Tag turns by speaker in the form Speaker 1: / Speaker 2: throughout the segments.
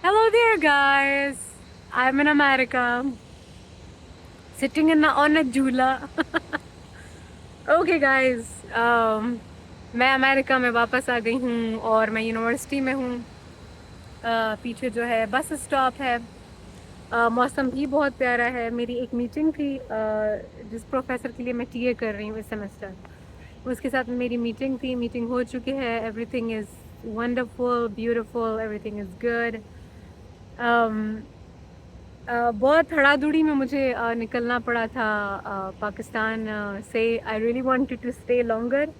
Speaker 1: Hello there, guys. I'm in America, sitting on a jhula. Okay, guys. मैं America में वापस आ गई हूँ और मैं यूनिवर्सिटी में हूँ. पीछे जो है बस स्टॉप है. मौसम भी बहुत प्यारा है. मेरी एक मीटिंग थी जिस प्रोफेसर के लिए मैं टीए कर रही हूँ इस सेमेस्टर. उसके साथ मेरी मीटिंग थी. मीटिंग हो चुकी है. Everything is wonderful, beautiful, everything is good. बहुत धड़ाधड़ी में मुझे निकलना पड़ा था पाकिस्तान से. I really wanted to stay longer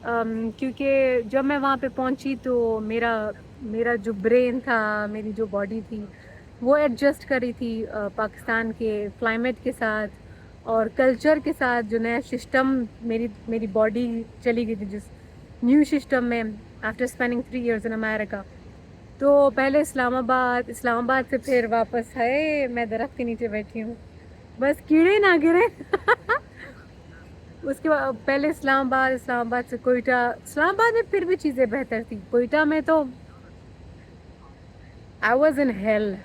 Speaker 1: क्योंकि जब मैं वहाँ पे पहुँची तो मेरा मेरा जो ब्रेन था, मेरी जो बॉडी थी, वो एडजस्ट कर रही थी पाकिस्तान के क्लाइमेट के साथ और कल्चर के साथ. जो नया सिस्टम मेरी मेरी बॉडी चली गई थी जिस न्यू सिस्टम में after spending 3 years in America. तो पहले इस्लामाबाद से फिर वापस है. मैं दरख्त के नीचे बैठी हूँ, बस कीड़े ना गिरे. उसके बाद पहले इस्लामाबाद से कोयटा. इस्लामाबाद में फिर भी चीज़ें बेहतर थी. कोयटा में तो आई वॉज इन हेल.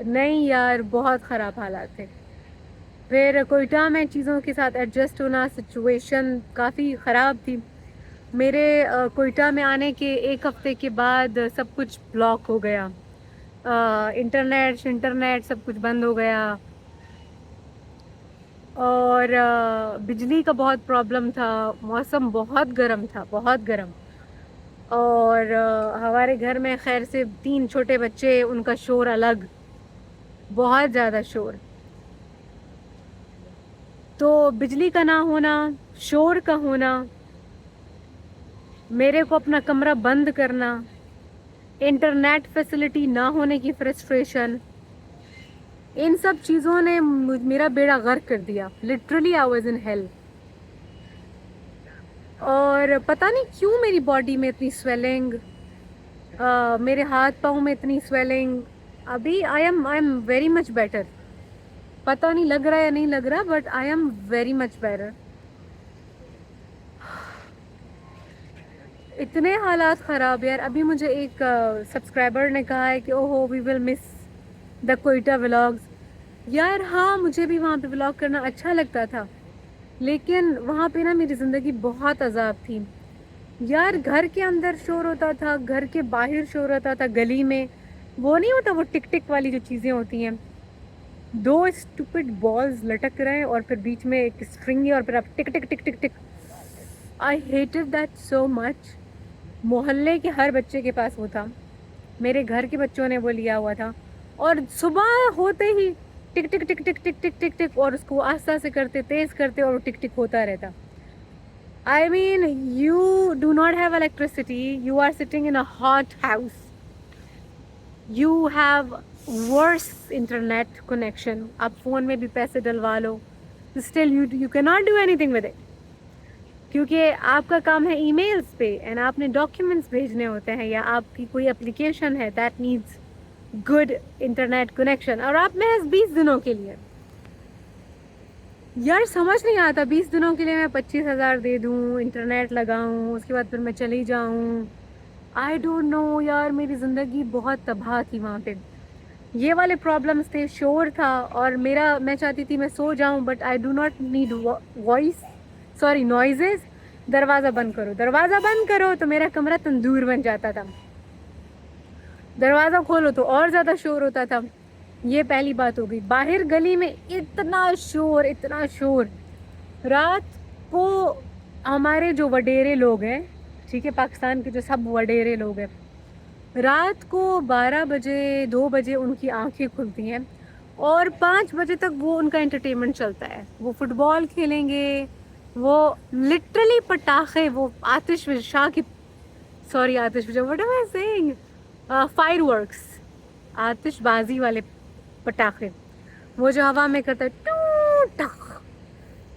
Speaker 1: नहीं यार, बहुत ख़राब हालात थे. फिर कोयटा में चीज़ों के साथ एडजस्ट होना, सिचुएशन काफ़ी ख़राब थी. मेरे कोयटा में आने के एक हफ्ते के बाद सब कुछ ब्लॉक हो गया. इंटरनेट सब कुछ बंद हो गया और बिजली का बहुत प्रॉब्लम था. मौसम बहुत गर्म था, बहुत गर्म. और हमारे घर में खैर से 3 छोटे बच्चे, उनका शोर अलग, बहुत ज़्यादा शोर. तो बिजली का ना होना, शोर का होना, मेरे को अपना कमरा बंद करना, इंटरनेट फैसिलिटी ना होने की फ्रस्ट्रेशन, इन सब चीज़ों ने मेरा बेड़ा गर्क कर दिया. Literally I was in hell. और पता नहीं क्यों मेरी बॉडी में इतनी स्वेलिंग, मेरे हाथ पाँव में इतनी स्वेलिंग. अभी I am very much better. पता नहीं लग रहा है या नहीं लग रहा, but I am very much better. इतने हालात ख़राब यार. अभी मुझे एक सब्सक्राइबर ने कहा है कि ओहो we will miss the Quetta vlogs. यार हाँ, मुझे भी वहाँ पे व्लॉग करना अच्छा लगता था, लेकिन वहाँ पे ना मेरी ज़िंदगी बहुत अजाब थी यार. घर के अंदर शोर होता था, घर के बाहर शोर होता था, गली में वो नहीं होता, वो टिक टिक वाली जो चीज़ें होती हैं, 2 स्टूपिड बॉल्स लटक रहे हैं और फिर बीच में एक स्ट्रिंग है और फिर आप tick tick tick tick tick. I hated that so much. मोहल्ले के हर बच्चे के पास वो था. मेरे घर के बच्चों ने वो लिया हुआ था और सुबह होते ही टिक tick tick tick tick tick tick टिक, और उसको आस्ता से करते, तेज़ करते, और वो टिक टिक होता रहता. I mean, you do not have electricity. You are sitting in a hot house. You have worse internet connection. आप फ़ोन में भी पैसे डलवा लो, still you cannot do anything with it. क्योंकि आपका काम है ईमेल्स पे एंड आपने डॉक्यूमेंट्स भेजने होते हैं, या आपकी कोई एप्लीकेशन है that needs good internet connection, और आप महज 20 दिनों के लिए. यार समझ नहीं आता, 20 दिनों के लिए मैं 25,000 दे दूँ, इंटरनेट लगाऊँ, उसके बाद फिर मैं चली जाऊँ. आई डोंट नो यार, मेरी ज़िंदगी बहुत तबाह थी वहाँ पे. ये वाले प्रॉब्लम्स थे, शोर था, और मैं चाहती थी मैं सो जाऊँ, but I do not need noises. दरवाज़ा बंद करो तो मेरा कमरा तंदूर बन जाता था. दरवाज़ा खोलो तो और ज़्यादा शोर होता था. ये पहली बात हो गई. बाहर गली में इतना शोर, इतना शोर. रात को हमारे जो वडेरे लोग हैं, ठीक है, पाकिस्तान के जो सब वडेरे लोग हैं, रात को 12 बजे 2 बजे उनकी आंखें खुलती हैं और 5 बजे तक वो उनका एंटरटेनमेंट चलता है. वो फुटबॉल खेलेंगे, वो लिटरली पटाखे, वो आतिशबाजी की, सॉरी आतिशबाजी, what am I saying, fireworks, आतिशबाजी वाले पटाखे, वो जो हवा में करता है टू टक,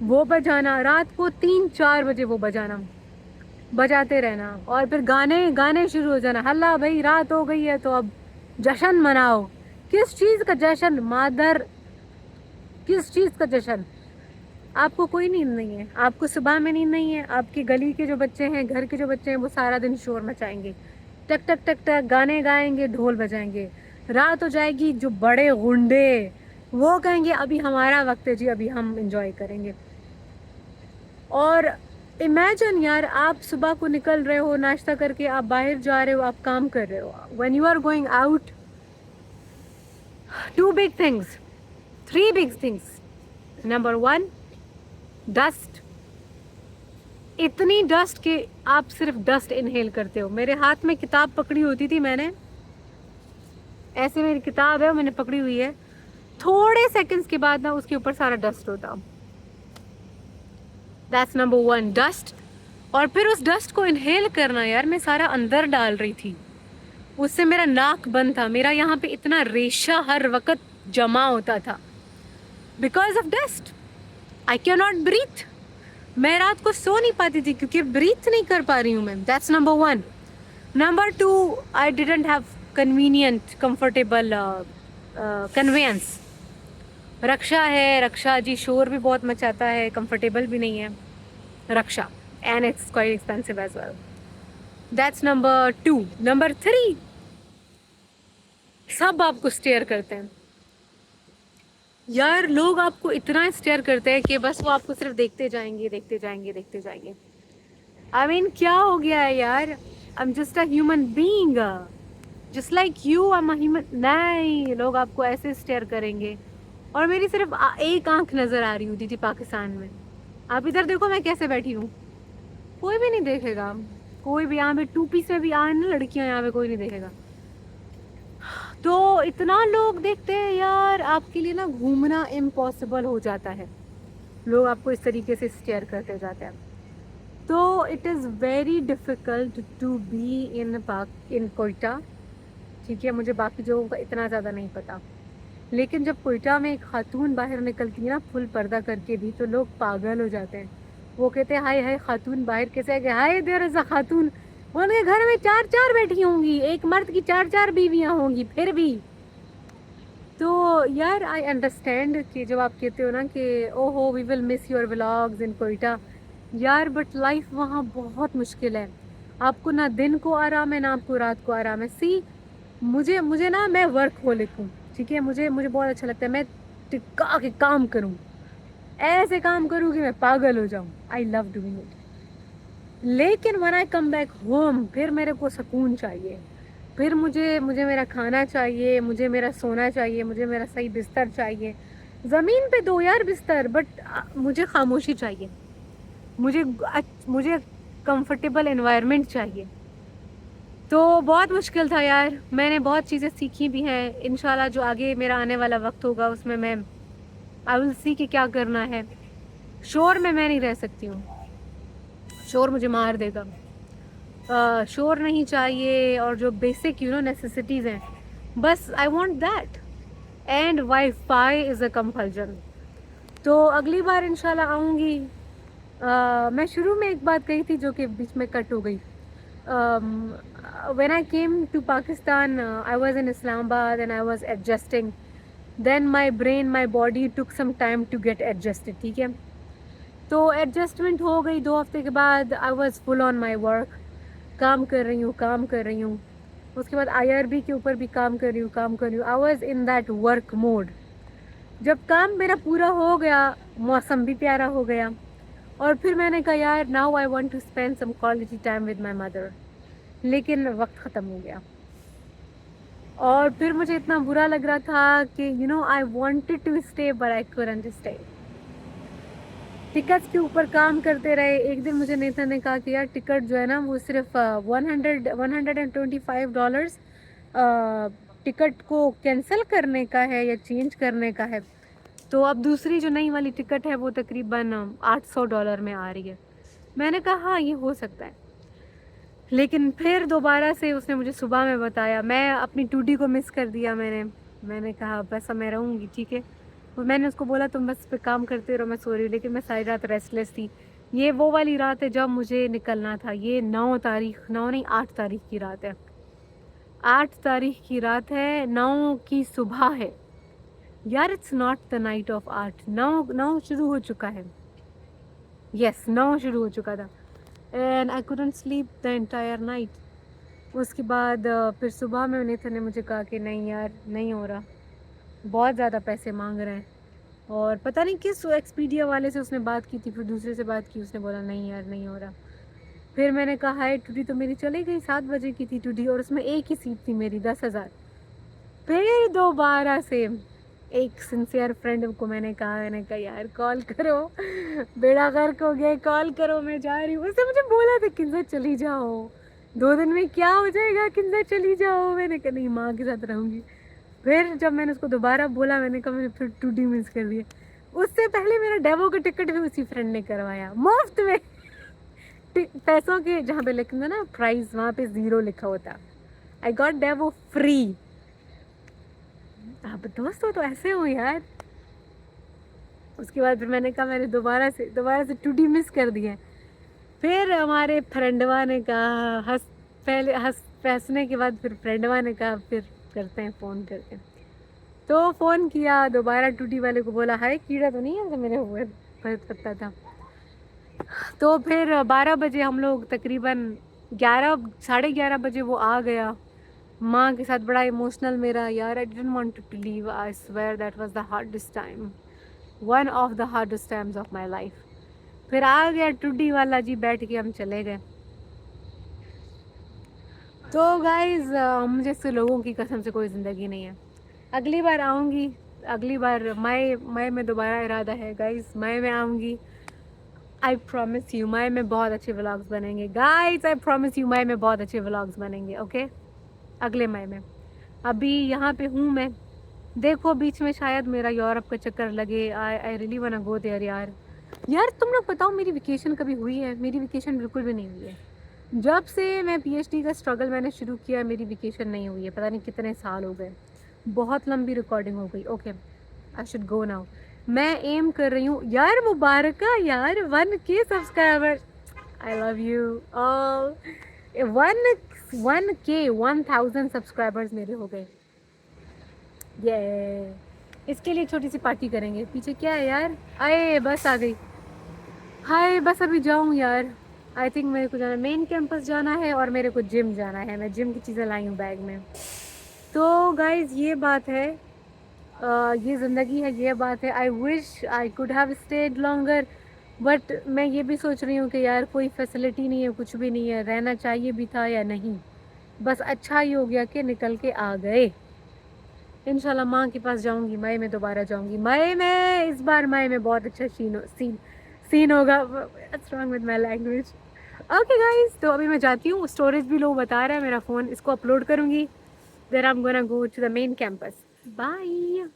Speaker 1: वो बजाना. रात को 3-4 बजे वो बजाते रहना, और फिर गाने शुरू हो जाना. हल्ला भाई, रात हो गई है तो अब जश्न मनाओ. किस चीज़ का जश्न मादर, किस चीज़ का जश्न? आपको कोई नींद नहीं है, आपको सुबह में नींद नहीं है. आपकी गली के जो बच्चे हैं, घर के जो बच्चे हैं, वो सारा दिन शोर मचाएंगे. टक टक टक टक गाने गाएंगे, ढोल बजाएंगे। रात हो जाएगी, जो बड़े गुंडे वो कहेंगे अभी हमारा वक्त है जी, अभी हम इंजॉय करेंगे। और इमेजिन यार, आप सुबह को निकल रहे हो नाश्ता करके, आप बाहर जा रहे हो, आप काम कर रहे हो। When you are going out, two big things, three big things. Number one, dust. इतनी डस्ट कि आप सिर्फ डस्ट इनहेल करते हो। मेरे हाथ में किताब पकड़ी होती थी मैंने, ऐसे मेरी किताब है मैंने पकड़ी हुई है, थोड़े सेकंड्स के बाद ना उसके ऊपर सारा डस्ट होता। That's number one, dust. और फिर उस डस्ट को इनहेल करना यार, मैं सारा अंदर डाल रही थी, उससे मेरा नाक बंद था, मेरा यहाँ पे इतना रेशा हर वक्त जमा होता था because of dust. I can not breathe. मैं रात को सो नहीं पाती थी क्योंकि ब्रीथ नहीं कर पा रही हूँ मैं। That's number one. Number two, I didn't have convenient comfortable conveyance. Rickshaw है, रक्षा जी शोर भी बहुत मचाता है, कंफर्टेबल भी नहीं है rickshaw, and it's quite expensive as well. That's number two. Number three, सब आपको स्टेयर करते हैं यार, लोग आपको इतना स्टेयर करते हैं कि बस वो आपको सिर्फ देखते जाएंगे, देखते जाएंगे, देखते जाएंगे। आई मीन क्या हो गया है यार, I am just a human being just like you, I am a human. नहीं, लोग आपको ऐसे स्टेयर करेंगे। और मेरी सिर्फ एक आंख नजर आ रही होती थी पाकिस्तान में। आप इधर देखो मैं कैसे बैठी हूँ, कोई भी नहीं देखेगा। कोई भी यहाँ पे टू पीस में भी आए ना लड़कियां, यहाँ पे कोई नहीं देखेगा। तो इतना लोग देखते हैं यार, आपके लिए ना घूमना इम्पॉसिबल हो जाता है। लोग आपको इस तरीके से स्टेयर करते जाते हैं। तो it is very difficult to be in Quetta. ठीक है, मुझे बाकी जगहों का इतना ज़्यादा नहीं पता, लेकिन जब कोयटा में एक खातून बाहर निकलती है ना फुल पर्दा करके भी, तो लोग पागल हो जाते हैं। वो कहते हैं हाय हाय खातून बाहर कैसे आ गया, हाय देयर इज़ अ खातून। उनके घर में 4-4 बैठी होंगी, एक मर्द की 4-4 बीवियाँ होंगी फिर भी। तो यार आई अंडरस्टैंड कि जब आप कहते हो ना कि ओहो we will miss your vlogs in Quetta, यार बट लाइफ वहाँ बहुत मुश्किल है। आपको ना दिन को आराम है, ना आपको रात को आराम है। सी मुझे मुझे ना, मैं वर्कहोलिक हूँ, ठीक है, मुझे मुझे बहुत अच्छा लगता है मैं टिका के काम करूँ, ऐसे काम करूँ कि मैं पागल हो जाऊँ। I love doing it. लेकिन when I come back home, फिर मेरे को सुकून चाहिए, फिर मुझे मुझे मेरा खाना चाहिए, मुझे मेरा सोना चाहिए, मुझे मेरा सही बिस्तर चाहिए। ज़मीन पे दो यार बिस्तर, बट मुझे खामोशी चाहिए, मुझे मुझे कंफर्टेबल एनवायरनमेंट चाहिए। तो बहुत मुश्किल था यार, मैंने बहुत चीज़ें सीखी भी हैं। इंशाल्लाह जो आगे मेरा आने वाला वक्त होगा उसमें मैं आई विल सी कि क्या करना है। शोर में मैं नहीं रह सकती हूँ, शोर मुझे मार देगा। शोर नहीं चाहिए, और जो बेसिक नेसेसिटीज़ हैं, बस I want that. And wifi is a compulsion. तो अगली बार इंशाल्लाह आऊँगी। मैं शुरू में एक बात कही थी जो कि बीच में कट हो गई। When I came to Pakistan, I was in Islamabad and I was adjusting. Then my brain, my body took some time to get adjusted. ठीक है, तो एडजस्टमेंट हो गई 2 हफ्ते के बाद। I was full on my work, काम कर रही हूँ, काम कर रही हूँ। उसके बाद IRB के ऊपर भी काम कर रही हूँ, काम कर रही हूँ। I was in that work mode. जब काम मेरा पूरा हो गया, मौसम भी प्यारा हो गया, और फिर मैंने कहा यार now I want to spend some quality time with my mother. लेकिन वक्त ख़त्म हो गया, और फिर मुझे इतना बुरा लग रहा था कि I wanted to stay but I couldn't stay. Tickets के ऊपर काम करते रहे। एक दिन मुझे नेता ने कहा कि यार टिकट जो है ना वो सिर्फ $125 टिकट को कैंसिल करने का है या चेंज करने का है। तो अब दूसरी जो नई वाली टिकट है वो तकरीबन $800 में आ रही है। मैंने कहा हाँ ये हो सकता है, लेकिन फिर दोबारा से उसने मुझे सुबह में बताया। मैं अपनी टूटी को मिस कर दिया मैंने कहा बस अब मैं रहूँगी, ठीक है। तो मैंने उसको बोला तुम बस पे काम करते रहो, मैं सो रही हूँ। लेकिन मैं सारी रात रेस्टलेस थी। ये वो वाली रात है जब मुझे निकलना था। ये 9 नहीं 8 तारीख की रात है। 8 तारीख की रात है, 9 की सुबह है यार। It's not the night of 8। 9 शुरू हो चुका है। यस 9 शुरू हो चुका था। And I couldn't sleep the entire night. اس کے بعد پھر صبح میں نیتھن نے مجھے کہا کہ نہیں یار نہیں ہو رہا, بہت زیادہ پیسے مانگ رہے ہیں, اور پتہ نہیں کس ایکسپیڈیا والے سے اس نے بات کی تھی, پھر دوسرے سے بات کی, اس نے بولا نہیں یار نہیں ہو رہا. پھر میں نے کہا ہے ٹوڈی تو میری چلی گئی, 7 بجے کی تھی ٹوڈی, اور اس میں ایک ہی سیٹ تھی میری, 10,000. پھر دوبارہ سے ایک سنسیئر فرینڈ کو میں نے کہا یار کال کرو, بیڑا غرق ہو گیا, کال کرو, میں جا رہی ہوں. اس نے مجھے بولا تھا کنزا چلی جاؤ, 2 دن میں کیا ہو جائے گا, کنزا چلی جاؤ. میں نے کہا نہیں ماں کے ساتھ رہوں گی. پھر جب میں نے اس کو دوبارہ بولا, میں نے کہا میں نے پھر ٹوڈی مس کر دیا. اس سے پہلے میرا ڈیوو کا ٹکٹ بھی اسی فرینڈ نے کروایا مفت میں, پیسوں کے جہاں پہ لکھنا نا پرائز, وہاں پہ 0 لکھا ہوتا. I got Daewoo free. آپ دوستوں تو ایسے ہو یار. اس کے بعد پھر میں نے کہا میں نے دوبارہ سے ٹوڈی مس کر دیا. پھر ہمارے فرینڈوا نے کہا ہنسنے کے بعد پھر فرینڈوا نے کہا پھر کرتے ہیں فون کرتے ہیں. تو فون کیا دوبارہ, ٹوٹی والے کو بولا ہائے کیڑا تو نہیں ہے میرے اوپر پتا تھا. تو پھر 12 بجے ہم لوگ تقریباً 11 بجے وہ آ گیا ماں کے ساتھ. بڑا ایموشنل میرا یار, I didn't want to leave. I swear that was the hardest time, one of the hardest times of my life. پھر آ گیا ٹوڈی والا جی, بیٹھ کے ہم چلے گئے. تو گائز مجھے سے لوگوں کی قسم سے کوئی زندگی نہیں ہے. اگلی بار آؤں گی, اگلی بار مئی میں دوبارہ ارادہ ہے گائز, مئی میں آؤں گی. آئی پرومس یو مئی میں بہت اچھے ولاگس بنیں گے گائز, آئی پرومس یو مئی میں بہت اچھے ولاگس بنیں گے. اوکے اگلے مئی میں. ابھی یہاں پہ ہوں میں, دیکھو بیچ میں شاید میرا یورپ کا چکر لگے. I really Wana go there یار. تم لوگ بتاؤ میری ویکیشن کبھی ہوئی ہے؟ میری ویکیشن بالکل بھی نہیں ہوئی ہے. جب سے میں پی ایچ ڈی کا اسٹرگل میں نے شروع کیا میری ویکیشن نہیں ہوئی ہے. پتہ نہیں کتنے سال ہو گئے, بہت لمبی ریکارڈنگ ہو گئی. Okay I should go now. میں ایم کر رہی ہوں یار, مبارکہ یار 1K subscriber. I love you all. 1000 subscribers میرے ہو گئے. یہ اس کے لیے چھوٹی سی پارٹی کریں گے. پیچھے کیا ہے یار, آئے بس آ گئی. ہائے بس ابھی جاؤں یار. آئی تھنک میرے کو جانا, مین کیمپس جانا ہے, اور میرے کو جم جانا ہے. میں جم کی چیزیں لائی ہوں بیگ میں. تو گائز یہ بات ہے, یہ زندگی ہے, یہ بات ہے. I wish I could have stayed longer, but میں یہ بھی سوچ رہی ہوں کہ یار کوئی فیسلٹی نہیں ہے, کچھ بھی نہیں ہے, رہنا چاہیے بھی تھا یا نہیں. بس اچھا ہی ہو گیا کہ نکل کے آ گئے. انشاءاللہ ماں کے پاس جاؤں گی, مئی میں دوبارہ جاؤں گی. مئی میں اس بار مئی میں بہت اچھا سین ہوگا. What's wrong with my language? Okay guys, تو ابھی میں جاتی ہوں. اسٹوریج بھی لوگ بتا رہا ہے میرا فون, اس کو اپلوڈ کروں گی. Then I'm gonna go to the main campus. Bye.